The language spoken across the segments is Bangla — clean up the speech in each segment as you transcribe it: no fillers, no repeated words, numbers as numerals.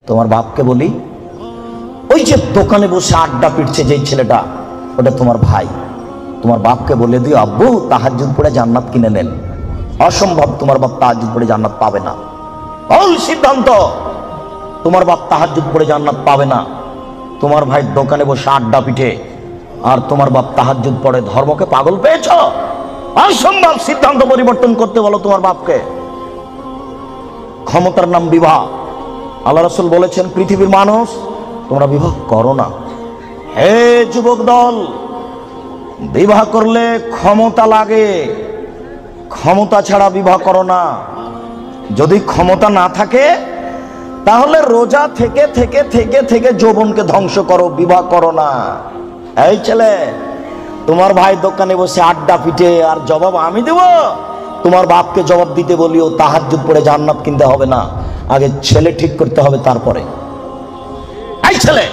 তোমার বাপকে বলি, ওই যে দোকানে বসে আড্ডা পিটছে যেই ছেলেটা, ওটা তোমার ভাই। তোমার বাপকে বলে দিও, আব্বু তাহাজ্জুদ পড়ে জান্নাত কিনে নেন। অসম্ভব, তোমার বাপ তাহাজ্জুদ পড়ে জান্নাত পাবে না। ভুল সিদ্ধান্ত। তোমার বাপ তাহাজ্জুদ পড়ে জান্নাত পাবে না। তোমার ভাই দোকানে বসে আড্ডা পিটে আর তোমার বাপ তাহাজ্জুদ পড়ে, ধর্মকে পাগল পেয়েছ? অসম্ভব। সিদ্ধান্ত পরিবর্তন করতে বলো তোমার বাপকে। ক্ষমতার নাম বিবাহ। আল্লাহ রাসূল বলেছেন, পৃথিবীর মানুষ তোমরা বিবাহ করো না। হে যুবক দল, বিবাহ করলে ক্ষমতা লাগে, ক্ষমতা ছাড়া বিবাহ করো না। যদি ক্ষমতা না থাকে তাহলে রোজা থেকে থেকে থেকে থেকে যৌবনকে ধ্বংস করো, বিবাহ করো না। এই ছেলে, তোমার ভাই দোকানে বসে আড্ডা পিটে আর জবাব আমি দেব? তোমার বাপকে জবাব দিতে বলিও, তাহাজ্জুদ পড়ে জান্নাত কিনতে হবে না, আগে ছেলে ঠিক করতে হবে তারপরে। এই ছেলে,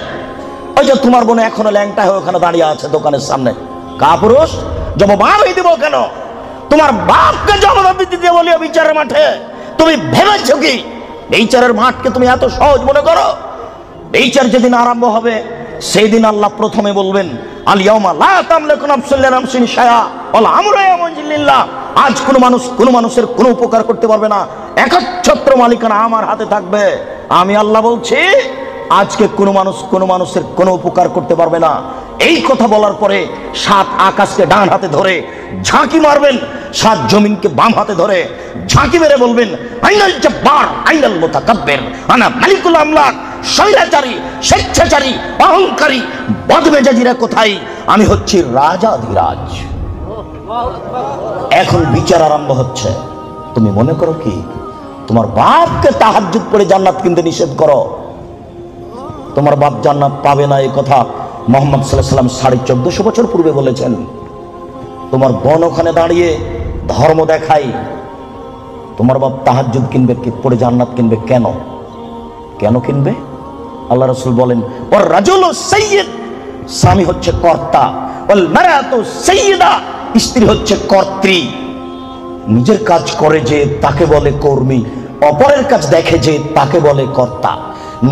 ওই যে তোমার বোন এখনো ল্যাংটা হয়ে ওখানে দাঁড়িয়ে আছে দোকানের সামনে, কাপুরুষ, জবাব আমি দেব কেন? তোমার বাপকে জবাব দিতে বলিও বিচারের মাঠে। তুমি ভেবেছো কি বিচারের মাঠকে তুমি এত সহজ মনে করো? বিচার যেদিন আরম্ভ হবে সেই দিন আল্লাহ প্রথমে বলবেন, আল ইয়াউমা লা তামলিকু নাফসুন লিনাফসিন শাইআ ওয়াল আমরু ইয়াওমাইযিন লিল্লাহ। আজ কোনো মানুষ কোনো মানুষের কোনো উপকার করতে পারবে না, একচ্ছত্র মালিকানা আমার হাতে থাকবে। আমি আল্লাহ বলছি, আজকে কোনো মানুষ কোনো মানুষের কোনো উপকার করতে পারবে না। এই কথা বলার পরে 7 আকাশকে ডান হাতে ধরে ঝাঁকি মারবেন, 7 জমিনকে বাম হাতে ধরে ঝাঁকি মেরে বলবেন, আইনাল জব্বার আইনাল মুতাকাব্বির আনা মালিকুল আমলাক। স্বৈরাচারী, স্বেচ্ছাচারী, অহংকারী, বদমেজাজিরা কোথায়? আমি হচ্ছি রাজাধিরাজ। এখন বিচার আরম্ভ হচ্ছে। তুমি মনে করো কি তোমার বাপকে তাহাজ্জুদ পড়ে জান্নাত কিনতে নিষেধ করো? তোমার বাপ জান্নাত পাবে না, এই কথা মুহাম্মদ সাল্লাল্লাহু আলাইহি ওয়াসাল্লাম 1450 বছর পূর্বে বলেছেন। তোমার বোন ওখানে দাঁড়িয়ে ধর্ম দেখাই, তোমার বাপ তাহাজ্জুদ কিনবে পড়ে জান্নাত কিনবে কেন? কেন কিনবে? আল্লাহ রাসূল বলেন, ওর রাজুলু সাইয়্যিদ, স্বামী হচ্ছে কর্তা, ওয়াল মারাতু সাইয়্যিদা, স্ত্রী হচ্ছে কর্ত্রী। নিজের কাজ করে যে তাকে বলে কর্মী, অপরের কাজ দেখে যে তাকে বলে কর্তা।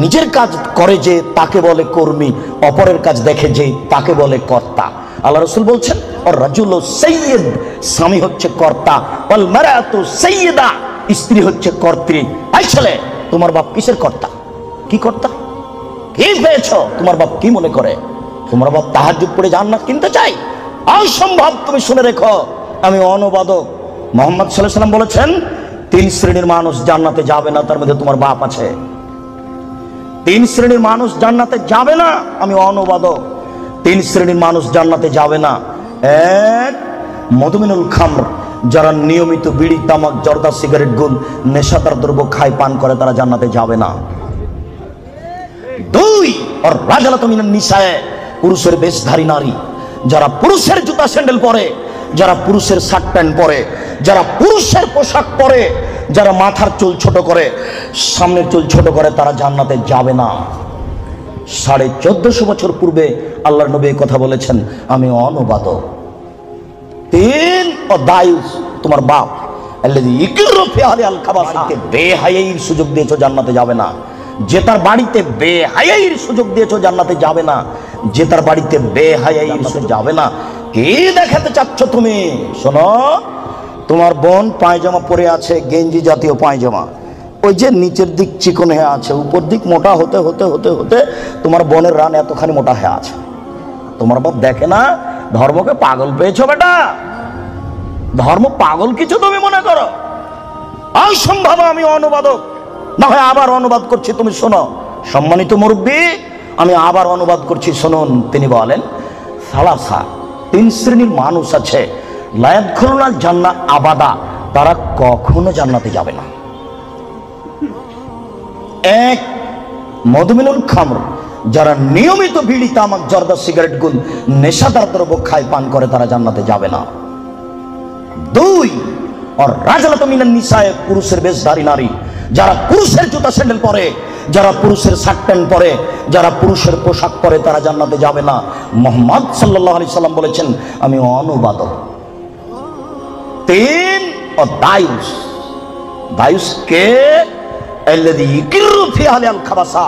নিজের কাজ করে যে তাকে বলে কর্মী, অপরের কাজ দেখে যে তাকে বলে কর্তা। আল্লাহ রাসূল বলছেন, ওর রাজুলু সাইয়্যিদ, স্বামী হচ্ছে কর্তা, ওয়াল মারাতু সাইয়্যিদা, স্ত্রী হচ্ছে কর্ত্রী। এই ছেলে, তোমার বাপ কিসের কর্তা? কি কর্তা? কি পেয়েছো? তোমার বাপ কি মনে করে? তোমার বাপ তাহাজ্জুদ পড়ে জান্নাত কিনতে চাই? অসম্ভব। তুমি শুনে রেখো, আমি অনুবাদক। মুহাম্মদ সাল্লাল্লাহু আলাইহি ওয়াসাল্লাম বলেছেন, 3 শ্রেণীর মানুষ জান্নাতে যাবে না, তার মধ্যে তোমার বাপ আছে। 3 শ্রেণীর মানুষ জান্নাতে যাবে না, আমি অনুবাদক। 3 শ্রেণীর মানুষ জান্নাতে যাবে না। 1, মদমিনুল খামর, যারা নিয়মিত বিড়ি, তামাক, জর্দা, সিগারেট, গুল, নেশাদার দ্রব্য খায়, পান করে, তারা জান্নাতে যাবে না। 2, আর রাজালাতু মিনান নিসায়ে, পুরুষের বেশধারী নারী, যারা পুরুষের জুতা স্যান্ডেল পরে, যারা পুরুষের শার্ট প্যান্ট পরে, যারা পুরুষের পোশাক পরে, যারা মাথার চুল ছোট করে, সামনের চুল ছোট করে, তারা জান্নাতে যাবে না। 1450 বছর পূর্বে আল্লাহর নবী এই কথা বলেছেন, আমি অনুবাদক। 3, ও দায়ুস, তোমার বাপ, আল্লাযী ইকরু ফি আহলি আল খাবাসিতে, বেহায়াইর সুযোগ দিয়েছো, জান্নাতে যাবে না। যে তার বাড়িতে বেহায়াইর সুযোগ দিয়েছো, জান্নাতে যাবে না। যে তার বাড়িতে বেহায়াইর সুযোগ যাবে না। কি দেখাতে চাচ্ছ তুমি? শোনো, তোমার বোন পায়জামা পরে আছে, গেঞ্জি জাতীয় পায়জামা, ওই যে নিচের দিক চিকন হয়ে আছে, উপর দিক মোটা হতে হতে হতে হতে তোমার বোনের রান এতখানি মোটা হয়ে আছে। তোমার বাপ দেখে না? ধর্মকে পাগল পেয়েছো বেটা? ধর্ম পাগল কিছু তুমি মনে করো? অসম্ভব। আমি অনুবাদক, না হয় আবার অনুবাদ করছি, তুমি শোনো। সম্মানিত মুরব্বী, আমি আবার অনুবাদ করছি, শুনুন। তিনি বলেন, সালাসা, 3 শ্রেণীর মানুষ আছে, লা ইয়াদখুলুনাল জান্নাহ আবাদা, তারা কখনো জান্নাতে যাবে না। 1, মদমিনুল খামর, যারা নিয়মিত বিড়ি, তামাক, জর্দা, সিগারেট, গুল, নেশাদার দ্রব্য খায়, পান করে, তারা জান্নাতে যাবে না। 2, আর রাজালাতু মিনান নিসায়ে, পুরুষের বেশধারী নারী, যারা পুরুষের জুতা স্যান্ডেল পরে, যারা পুরুষের শার্ট প্যান্ট পরে, যারা পুরুষের পোশাক পরে, তারা জান্নাতে যাবে না। মুহাম্মদ সাল্লাল্লাহু আলাইহি সাল্লাম বলেছেন, আমি অনুবাদক। 3, ও দায়ুস, দায়ুস কে? আল্লাযী ইকিরু ফি আহলিল খাবাসা,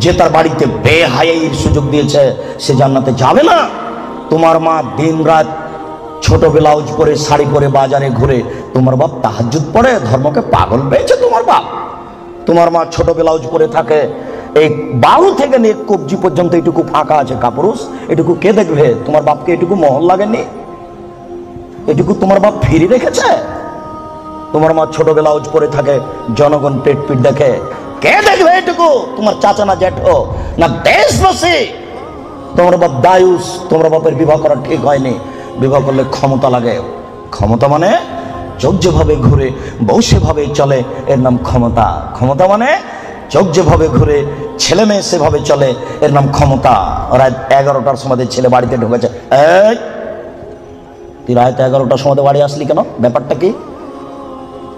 যে তার বাড়িতে বেহায়াইর সুযোগ দিয়েছে সে জান্নাতে যাবে না। তোমার মা দিনরাত ছোট ব্লাউজ পরে শাড়ি পরে বাজারে ঘুরে, তোমার বাপ তাহাজ্জুদ পড়ে, ধর্মকে পাগল পেয়েছে তোমার বাপ। তোমার মা ছোট ব্লাউজ পরে থাকে, এই বাহু থেকে নিয়ে কবজি পর্যন্ত এটুকু ফাঁকা আছে কাপুরুষ, এটুকু কে দেখবে? তোমার বাপকে এটুকু মহল লাগেনি? এটুকু তোমার বাপ ফিরে রেখেছে? তোমার মা ছোট ব্লাউজ পরে থাকে, জনগণ পেট পিট দেখে, কে দেখবে এটুকু? তোমার চাচা না জ্যাঠো না দেশবাসী? তোমার বাপ দায়ুস, তোমার বাপের বিবাহ করা ঠিক হয়নি, বিবাহ করলে ক্ষমতা লাগে। ক্ষমতা মানে চোখ যেভাবে ঘুরে বউ সেভাবে চলে, এর নাম ক্ষমতা। ক্ষমতা মানে চোখ যেভাবে ঘুরে ছেলে মেয়ে সেভাবে চলে, এর নাম ক্ষমতা। রাত 11টার সময় ছেলে বাড়িতে ঢুকেছে, এই তুই রাত 11টার সময় বাড়ি আসলি কেন? ব্যাপারটা কি?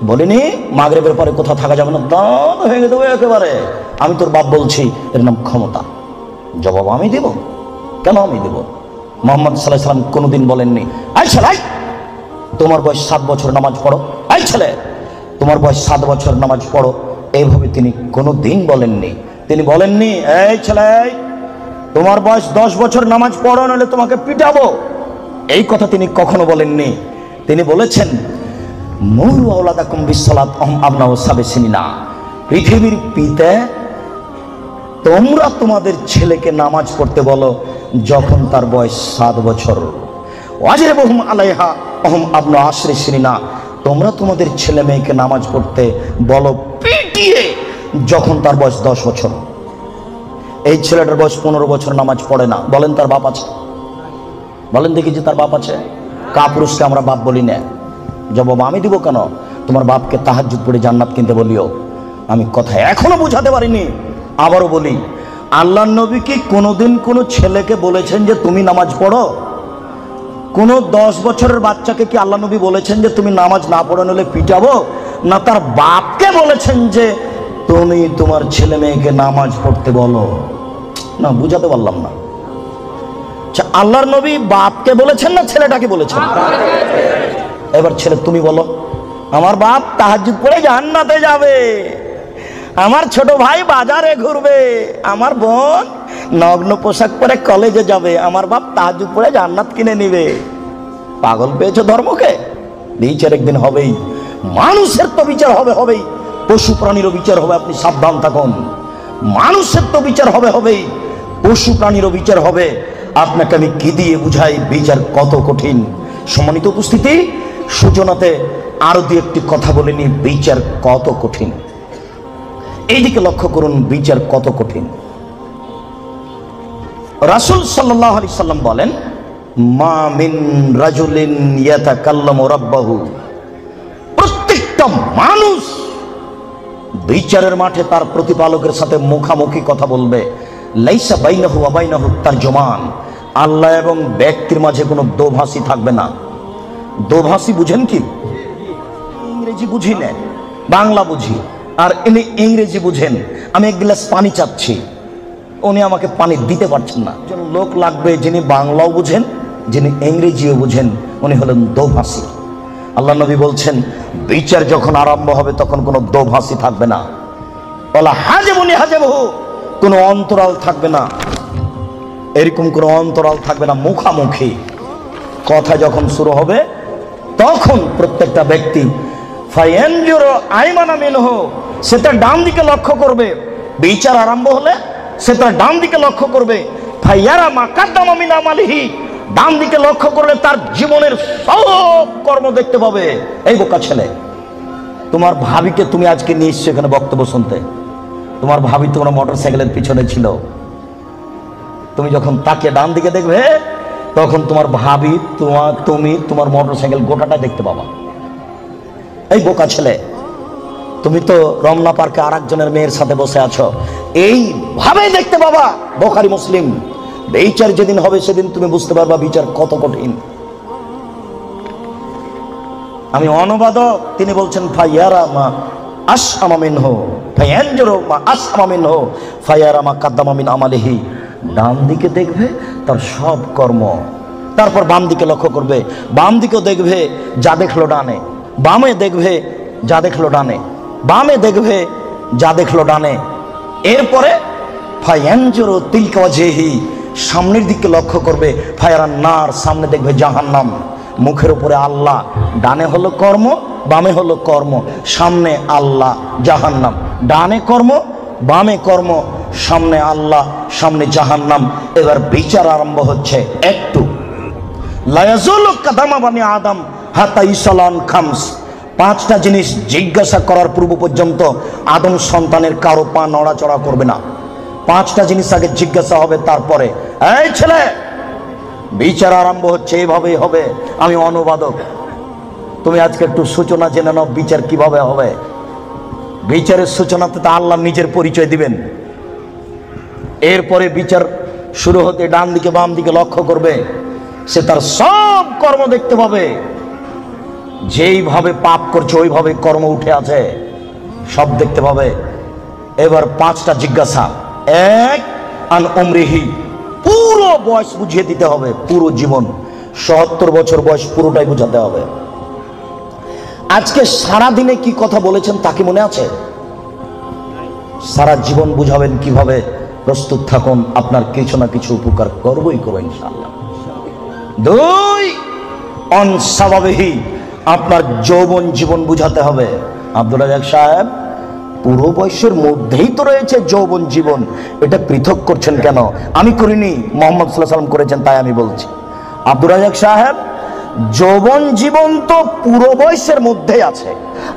বলিনি মাগরিবের পরে কোথাও থাকা যাবে না, দান ভেঙে দেবো একেবারে। আমি তোর বাপ বলছি, এর নাম ক্ষমতা। জবাব আমি দেব? কেন আমি দেব? মুহাম্মদ সাল্লাল্লাহু আলাইহি সাল্লাম কোনোদিন বলেননি, এই ছেলে তোমার বয়স 7 বছর নামাজ পড়ো, এই ছেলে তোমার বয়স 7 বছর নামাজ পড়ো, এইভাবে তিনি কোনোদিন বলেননি। তিনি বলেননি, এই ছেলে তোমার বয়স 10 বছর নামাজ পড়ো, নাহলে তোমাকে পিটাবো, এই কথা তিনি কখনো বলেননি। তিনি বলেছেন, মুরু আওলাদাকুম বিসসালাত আহম আবনাউ সাবে সিনিনা, পৃথিবীর পিতা তোমরা তোমাদের ছেলেকে নামাজ পড়তে বলো যখন তার বয়স 7 বছর। ওয়াজিবুহুম আলাইহা আহম আবনা আশরি সিনিনা, তোমরা তোমাদের ছেলে মেয়েকে নামাজ পড়তে বলো পিটিয়ে যখন তার বয়স 10 বছর। এই ছেলেটার বয়স 15 বছর নামাজ পড়ে না, বলেন তার বাপ আছে? বলেন দেখি যে তার বাপ আছে? কাপুরুষকে আমরা বাপ বলি না। জবাব আমি দিব কেন? তোমার বাপকে তাহাজ্জুদ পড়ে জান্নাত কিনতে বলিও। আমি কথা এখনো বুঝাতে পারিনি, আবারও বলি, আল্লাহর নবী কি কোনোদিন কোনো ছেলেকে বলেছেন যে তুমি নামাজ পড়ো? কোন 10 বছরের বাচ্চাকে কি আল্লাহ নবী বলেছেন যে তুমি নামাজ না পড়ো নিলে পিটাবো? না তার বাপকে বলেছেন যে তুমি তোমার ছেলে মেয়েকে নামাজ পড়তে বলো? না, বুঝাতে পারলাম না। আচ্ছা, আল্লাহর নবী বাপকে বলেছেন না ছেলেটাকে বলেছেন? এবার ছেলে তুমি বলো, আমার বাপ তাহাজ্জুদ পড়ে জান্নাতে যাবে, আমার ছোট ভাই বাজারে ঘুরবে, আমার বোন নগ্ন পোশাক পরে কলেজে যাবে, আমার বাপ তাহাজ্জুদ পড়ে জান্নাত কিনে নিবে। পাগল পেয়েছো ধর্মকে? বিচার একদিন হবেই। মানুষের তো বিচার হবেই, পশু প্রাণীরও বিচার হবে, আপনি সাবধান থাকুন। মানুষের তো বিচার হবেই, পশু প্রাণীরও বিচার হবে। আপনাকে আমি কি দিয়ে বুঝাই বিচার কত কঠিন। সম্মানিত উপস্থিতি, সূচনাতে আরো দু একটি কথা বলে নি, বিচার কত কঠিন। এইদিকে লক্ষ্য করুন, বিচার কত কঠিন। রাসূল সাল্লাল্লাহু আলাইহি সাল্লাম বলেন, মা মিন রাজুলিন ইয়াতাকাল্লামু রাব্বাহু, প্রত্যেকটা মানুষ বিচারের মাঠে তার প্রতিপালকের সাথে মুখামুখি কথা বলবে। লাইসা বাইনাহু ওয়া বাইনাহু তারজুমান, আল্লাহ এবং ব্যক্তির মাঝে কোনো দোভাষী থাকবে না। দোভাষী বুঝেন কি? ইংরেজি বুঝি না, বাংলা বুঝি, আর ইনি ইংরেজি বুঝেন। আমি এক গ্লাস পানি চাচ্ছি, উনি আমাকে পানি দিতে পারছেন না। একজন লোক লাগবে যিনি বাংলাও বুঝেন, যিনি ইংরেজিও বুঝেন, উনি হলেন দোভাষী। আল্লাহ নবী বলছেন, বিচার যখন আরম্ভ হবে তখন কোনো দোভাষী থাকবে না। ওয়ালা হাজিবুনি হাজিবহু, কোনো অন্তরাল থাকবে না। এরকম কোনো অন্তরাল থাকবে না, মুখামুখি কথা যখন শুরু হবে তখন প্রত্যেকটা ব্যক্তি ফায়ানজুরু আইমানা মিনহু, সে তার ডান দিকে লক্ষ্য করবে। বিচার আরম্ভ হলে সে তার ডান দিকে লক্ষ্য করবে। ফায়ারা মা কাদ্দামা মিন আমালিহি, ডান দিকে লক্ষ্য করলে তার জীবনের সব কর্ম দেখতে পাবে। এই বোকা ছেলে, তোমার ভাবিকে তুমি আজকে নিয়ে এসছো এখানে বক্তব্য শুনতে। তোমার ভাবি তোমার মোটরসাইকেলের পিছনে ছিল, তুমি যখন তাকে ডান দিকে দেখবে তখন তোমার ভাবি তুমি তোমার মোটরসাইকেল গোটাটা দেখতে পাবা। এই বোকা ছেলে, তুমি তো রমনা পার্কে আর একজনের মেয়ের সাথে বসে আছো, এইভাবে দেখতে পাবা। বুখারী মুসলিম। বিচার যেদিন হবে সেদিন তুমি বুঝতে পারবা বিচার কত কঠিন। আমি অনুবাদক, তিনি বলছেন ফায়ারা মা আসআমা মিনহু ফায়ানজুরু মা আসআমা মিনহু ফায়ারা মা কাদ্দামা মিন আমালিহি, ডান দিকে দেখবে তার সব কর্ম, তারপর বাম দিকে লক্ষ্য করবে, বাম দিকেও দেখবে যা দেখলো ডানে, বামে দেখবে যা দেখলো ডানে, বামে দেখবে যা দেখলো ডানে। এরপরে ফায়ানজুরু তিলকা ওয়াজহি, সামনের দিকে লক্ষ্য করবে, ফায়ারান নার, সামনে দেখবে জাহান্নাম। মুখের উপরে আল্লাহ, ডানে হলো কর্ম, বামে হলো কর্ম, সামনে আল্লাহ জাহান্নাম। ডানে কর্ম, বামে কর্ম, সামনে আল্লাহ, সামনে জাহান্নাম। এবার বিচার আরম্ভ হচ্ছে। একটু লায়াজুলু কাদামা বানি আদম হাত্তা ইসালান খামস, পাঁচটা জিনিস জিজ্ঞাসা করার পূর্ব পর্যন্ত আদম সন্তানের কারো পা নড়াচড়া করবে না। পাঁচটা জিনিস আগে জিজ্ঞাসা হবে, তারপরে এই ছেলে বিচার আরম্ভ হচ্ছে, এইভাবেই হবে। আমি অনুবাদক, তুমি আজকে একটু সূচনা জেনে নাও বিচার কিভাবে হবে। বিচারের সূচনাতে তো আল্লাহ নিজের পরিচয় দিবেন। এরপরে বিচার শুরু হতে ডান দিকে বাম দিকে লক্ষ্য করবে, সে তার সব কর্ম দেখতে পাবে। যেইভাবে পাপ করছে ওইভাবে কর্ম উঠে আছে, সব দেখতে পাবে। এবার পাঁচটা জিজ্ঞাসা। এক, আন উমরিহি, পুরো বয়স বুঝিয়ে দিতে হবে, পুরো জীবন। ৭৭ বছর বয়স পুরোটাই বুঝাতে হবে। আজকে সারা দিনে কি কথা বলেছেন তা কি মনে আছে? সারা জীবন বুঝাবেন কিভাবে? প্রস্তুত থাকুন, আপনার কিছু না কিছু উপকার করবই করবো ইনশাআল্লাহ। দুই, অনস্বাভাবিক, আপনার যৌবন জীবন বুঝাতে হবে। আব্দুল রাজ্জাক সাহেব, পুরো বয়সের মধ্যেই তো রয়েছে যৌবন জীবন, এটা পৃথক করছেন কেন? আমি করিনি, মোহাম্মদ সাল্লাল্লাহু আলাইহি ওয়াসাল্লাম করেছেন, তাই আমি বলছি। আব্দুল রাজ্জাক সাহেব, যৌবন জীবন তো পুরো বয়সের মধ্যেই আছে,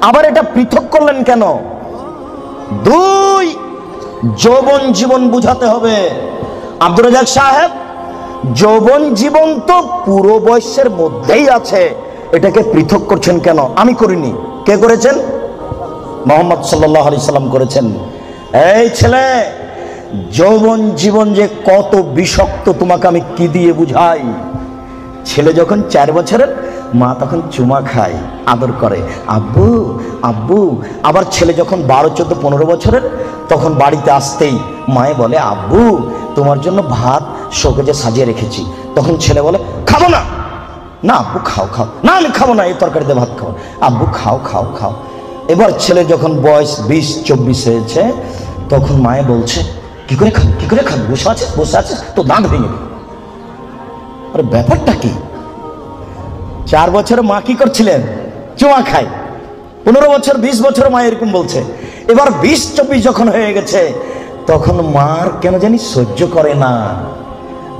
আবার এটা পৃথক করলেন কেন? দুই, যৌবন জীবন বুঝাতে হবে। আব্দুল রাজ্জাক সাহেব, যৌবন জীবন তো পুরো বয়সের মধ্যেই আছে, এটাকে পৃথক করছেন কেন? আমি করিনি, কে করেছেন? মুহাম্মদ সাল্লাল্লাহু আলাইহি সাল্লাম করেছেন। এই ছেলে, যৌবন জীবন যে কত বিষাক্ত তোমাকে আমি কি দিয়ে বুঝাই। ছেলে যখন 4 বছরের, মা তখন চুমা খায়, আদর করে, আব্বু আব্বু। আবার ছেলে যখন 12, 14, 15 বছরের, তখন বাড়িতে আসতেই মায়ে বলে, আব্বু তোমার জন্য ভাত শোকেজে সাজিয়ে রেখেছি। তখন ছেলে বলে, খাবো না। না আব্বু খাও খাও। না আমি খাবো না, এই তরকারিতে ভাত খাবো। আব্বু খাও খাও খাও। এবার ছেলে যখন বয়স 20, 24 হয়েছে, তখন মায়ে বলছে, কি করে খাবো, কি করে খাবো, বসে আছে বসে আছে তো দাঁত ভেঙে দিবে। আরে ব্যাপারটা কি? 4 বছরে মা কি করছিলেন? চুমা খায়। 15 বছর 20 বছর মা এরকম বলছে। এবার 20-24 যখন হয়ে গেছে, তখন মার কেন জানি সহ্য করে না।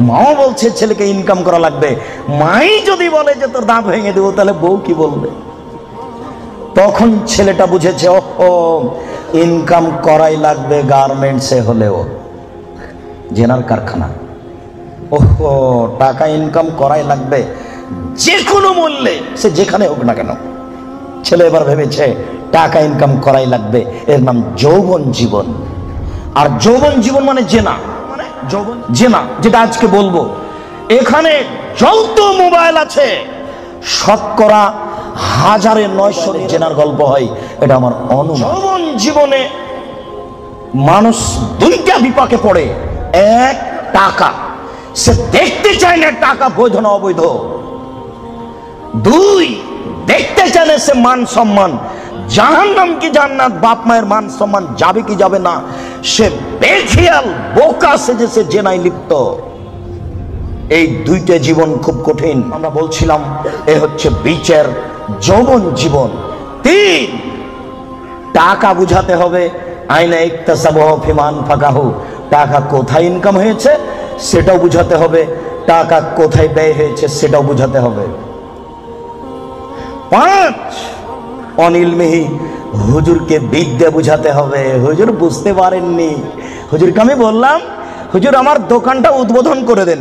মাও বলছে ছেলেকে ইনকাম করা লাগবে। মাই যদি বলে যে তোর দাঁত ভেঙে দেবো, তাহলে বউ কি বলবে? তখন ছেলেটা বুঝেছে, ও ইনকাম করাই লাগবে, গার্মেন্টসে হলেও, জেনার কারখানা, ওহো টাকা ইনকাম করাই লাগবে যে কোনো মূল্যে, সে যেখানে হোক না কেন। ছেলে এবার ভেবেছে টাকা ইনকাম করাই লাগবে, এর নাম যৌবন জীবন। আর যৌবন জীবন মানে জেনা, যৌবন জেনা, যেটা আজকে বলবো। এখানে যত মোবাইল আছে, শতকরা 1000-900 জেনার গল্প হয়, এটা আমার অনুমান। যৌবন জীবনে মানুষ দুইটা বিপাকে পড়ে। এক, টাকা, সে দেখতে চায় না টাকা বৈধ না অবৈধ। দুই, দেখতে চায় না সে মান সম্মান, জাহান্নাম কি জান্নাত, বাপ মায়ের মান সম্মান যাবে কি যাবে না, সে বেখেয়াল বোকা সেজে সে জেনায় লিপ্ত। এই দুইটা জীবন খুব কঠিন। আমরা বলছিলাম এ হচ্ছে বিচার যৌবন জীবন। 3, টাকা বুঝাতে হবে। আইনা ইকতাসাবাহু ফিমান ফাকাহু, টাকা কোথায় ইনকাম হয়েছে সেটাও বুঝাতে হবে, টাকা কোথায় ব্যয় হয়েছে সেটাও বুঝাতে হবে। 5, অনিলমিহি, হুজুরকে বিদ্যা বুঝাতে হবে। হুজুর বুঝতে পারেননি, হুজুরকে আমি বললাম, হুজুর আমার দোকানটা উদ্বোধন করে দেন,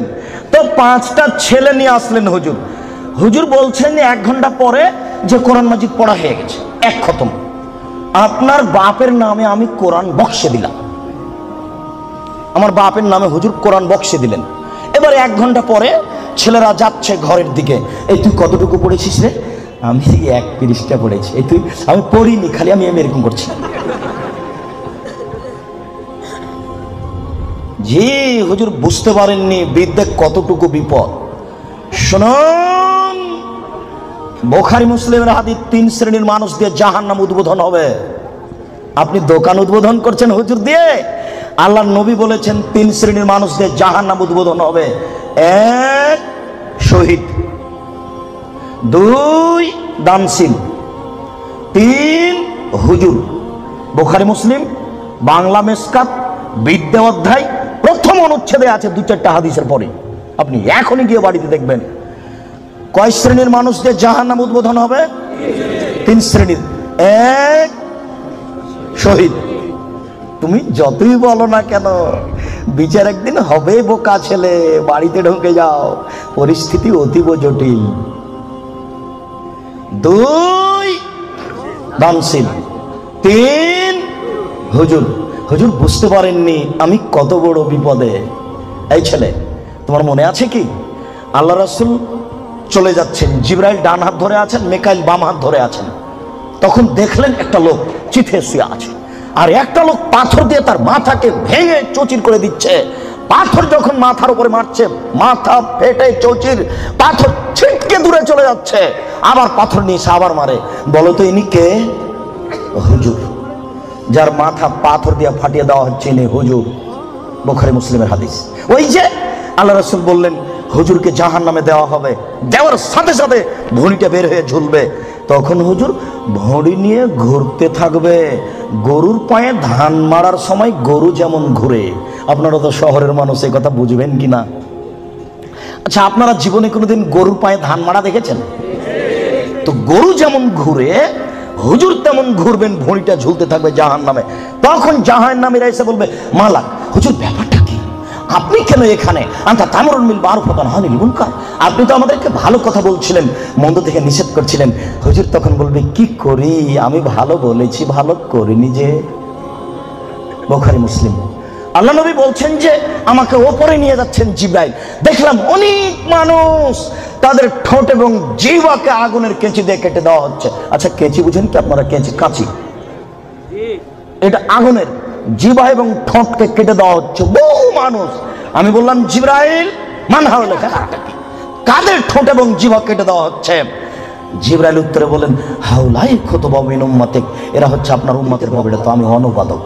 তো 5টা ছেলে নিয়ে আসলেন হুজুর। হুজুর বলছেন 1 ঘন্টা পরে যে কোরআন মাজিদ পড়া হয়ে গেছে, 1 খতম। আপনার বাপের নামে আমি কোরআন বক্সে দিলাম, আমার বাপের নামে হুজুর কোরআন বক্সে দিলেন। এবার 1 ঘন্টা পরে ছেলেরা যাচ্ছে ঘরের দিকে, এই তুই কতটুকু পড়েছিস রে? আমি 1 পৃষ্ঠা পড়েছি। এই তুই? আমি পড়িনি, খালি আমি এরকম করছি। জি হুজুর বুঝতে পারেননি বিদ্যা কতটুকু বিপদ। শুনুন, বুখারী মুসলিমের হাদিস, 3 শ্রেণীর মানুষ দিয়ে জাহান্নাম উদ্বোধন হবে। আপনি দোকান উদ্বোধন করছেন হুজুর দিয়ে। আল্লাহর নবী বলেছেন 3 শ্রেণীর মানুষদের জাহান্নাম উদ্বোধন হবে। 1 শহীদ, 2 দানশীল, 3 হুজুর। বুখারী মুসলিম, বাংলা মেসকাত, বিদ্যা অধ্যায় প্রথম অনুচ্ছেদে আছে 2-4টা হাদিসের পরে। আপনি এখনই গিয়ে বাড়িতে দেখবেন কয় শ্রেণীর মানুষদের জাহান্নাম উদ্বোধন হবে? 3 শ্রেণীর। 1 শহীদ। তুমি যতই বলো না কেন বিচার একদিন হবে বোকা ছেলে, বাড়িতে ঢুকে যাও, পরিস্থিতি অতীব জটিল। 2 দানশীল, 3 হুজুর। হুজুর বুঝতে পারেননি আমি কত বড় বিপদে। এই ছেলে, তোমার মনে আছে কি আল্লাহ রাসূল চলে যাচ্ছেন, জিবরাইল ডান হাত ধরে আছেন, মিকাইল বাম হাত ধরে আছেন। তখন দেখলেন একটা লোক চিথে শুয়ে আছে, আর একটা লোক পাথর দিয়ে তার মাথাকে ভেঙে চৌচির করে দিচ্ছে। পাথর যখন মাথার উপরে মারছে, মাথা ফেটে চৌচির, পাথর ছিটকে দূরে চলে যাচ্ছে। আবার পাথর নিয়ে এসে আবার মারে। বলো তো ইনি কে? হুজুর। যার মাথা পাথর দিয়ে ফাটিয়ে দেওয়া হচ্ছে ইনি হুজুর। বুখারী মুসলিমের হাদিস। ওই যে আল্লাহ রাসূল বললেন হুজুরকে জাহান্নামে দেওয়া হবে, দেওয়ার সাথে সাথে ভুঁড়িটা বের হয়ে ঝুলবে। তখন হুজুর ভুঁড়ি নিয়ে ঘুরতে থাকবে। গরুর পায়ে ধান মারার সময় গরু যেমন ঘুরে। আপনারা তো শহরের মানুষ, এই কথা বুঝবেন কিনা? আচ্ছা, আপনারা জীবনে কোনোদিন গরুর পায়ে ধান মারা দেখেছেন? তো গরু যেমন ঘুরে হুজুর তেমন ঘুরবেন, ভুঁড়িটা ঝুলতে থাকবে জাহান্নামে। তখন জাহান্নামীরা এসে বলবে, মালাক হুজুর ব্যাপারটা কি? আপনি কেন এখানে? আনতা তামরুল বিল মারুফ ওয়া তানহা আনিল মুনকার। আপনি তো আমাদেরকে ভালো কথা বলছিলেন, মন্দ থেকে নিষেধ করছিলেন। হুজুর তখন বলবে, কি করি, আমি ভালো বলেছি, ভালো করিনি যে। বুখারী মুসলিম। আল্লাহ নবী বলছেন যে আমাকে ওপরে নিয়ে যাচ্ছেন জিবরাইল, দেখলাম অনেক মানুষ তাদের ঠোঁট এবং জিহ্বাকে আগুনের কেঁচি দিয়ে কেটে দেওয়া হচ্ছে। আচ্ছা, কেঁচি বুঝেন কি আপনারা? কেঁচি, কাঁচি, এটা আগুনের। জিহ্বা এবং ঠোঁটকে কেটে দেওয়া হচ্ছে বহু মানুষ। আমি বললাম, জিবরাইল মান হাওলা, কাদের ঠোঁট এবং জিহ্বা কেটে দেওয়া হচ্ছে? জিবরাইল উত্তরে বলেন, হাওলাই খুতবা মিন উম্মাতিক, এরা হচ্ছে আপনার উম্মতের। ভাবে তো আমি অনুবাদক।